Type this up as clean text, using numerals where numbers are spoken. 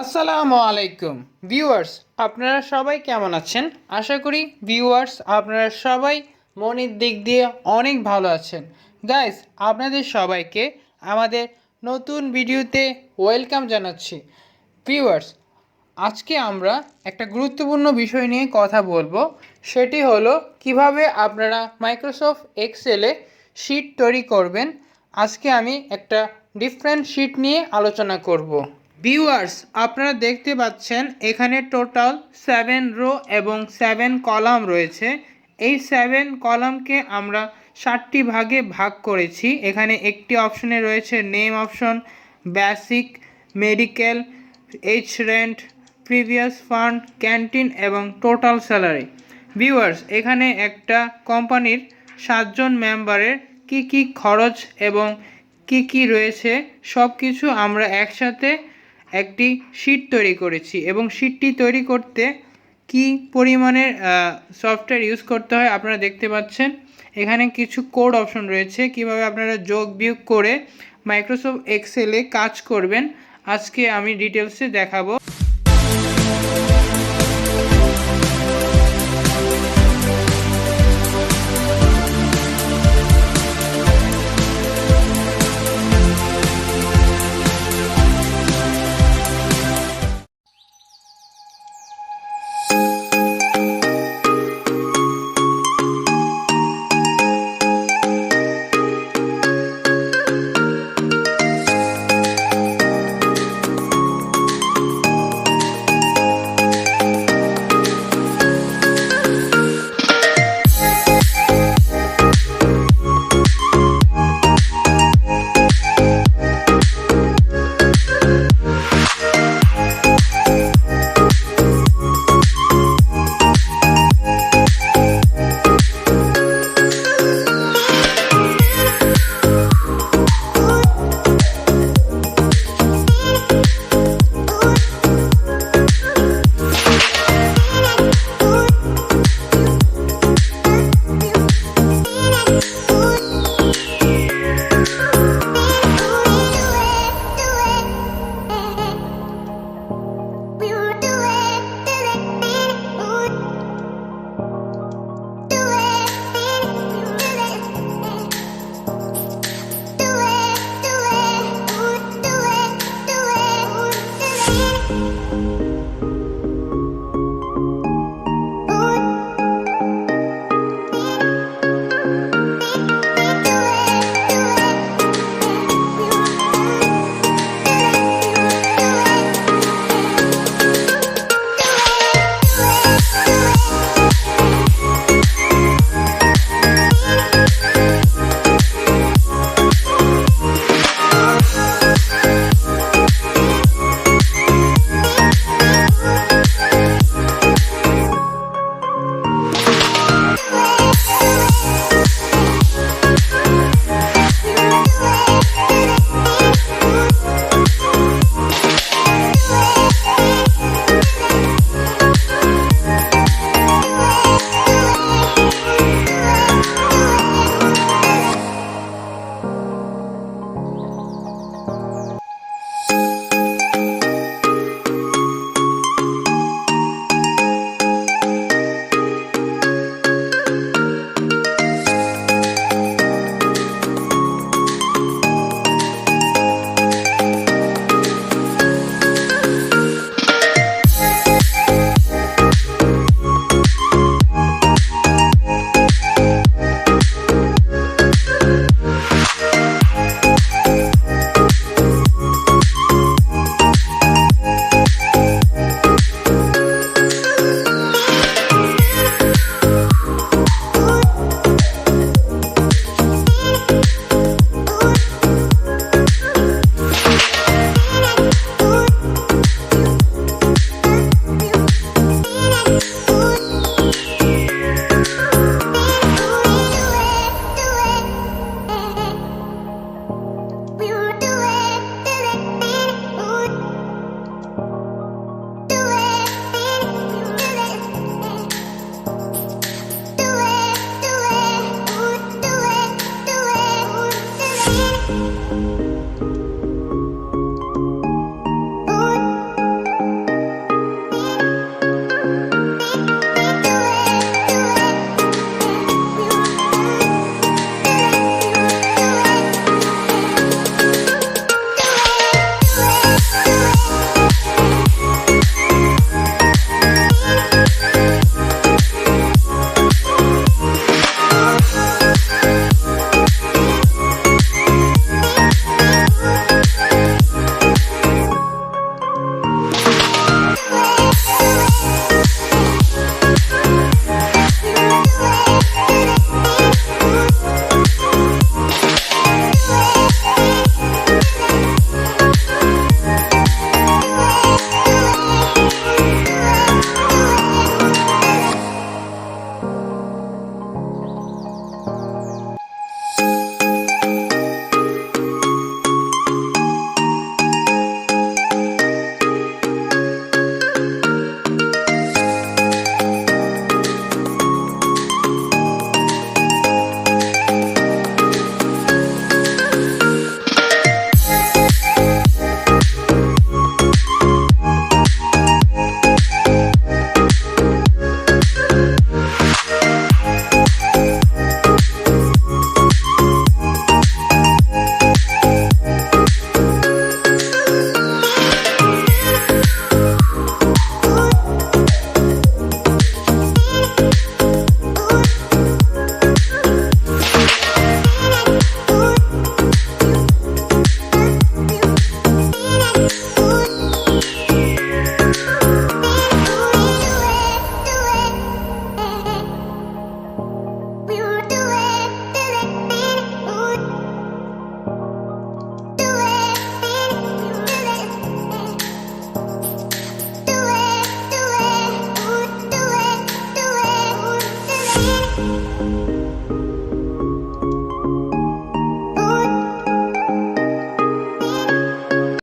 আসসালামু আলাইকুম ভিউয়ার্স, আপনারা সবাই কেমন আছেন? আশা করি ভিউয়ার্স আপনারা সবাই মনের দিক দিয়ে অনেক ভালো আছেন। গাইস, আপনাদের সবাইকে আমাদের নতুন ভিডিওতে ওয়েলকাম জানাচ্ছি। ভিউয়ার্স, আজকে আমরা একটা গুরুত্বপূর্ণ বিষয় নিয়ে কথা বলবো। সেটি হলো কিভাবে আপনারা মাইক্রোসফট এক্সেলে শিট তৈরি করবেন। আজকে আমি একটা ডিফারেন্ট শিট নিয়ে আলোচনা করব। ভিউয়ার্স, আপনারা দেখতে পাচ্ছেন এখানে টোটাল 7 রো এবং 7 কলাম রয়েছে। এই 7 কলামকে আমরা 7টি ভাগে ভাগ করেছি। এখানে একটি অপশনে রয়েছে name option, basic, medical, H rent, previous fund, canteen এবং টোটাল স্যালারি। ভিউয়ার্স, এখানে একটা কোম্পানির 7 জন মেম্বারের কি খরচ এবং কি রয়েছে সব কিছু আমরা একসাথে একটি শিট তৈরি করেছি এবং শিটটি তৈরি করতে কি পরিমাণের সফটওয়্যার ইউজ করতে হয় আপনারা দেখতে পাচ্ছেন। এখানে কিছু কোড অপশন রয়েছে কিভাবে আপনারা যোগ বিয়োগ করে মাইক্রোসফট এক্সেলে কাজ করবেন আজকে আমি ডিটেলসে দেখাবো।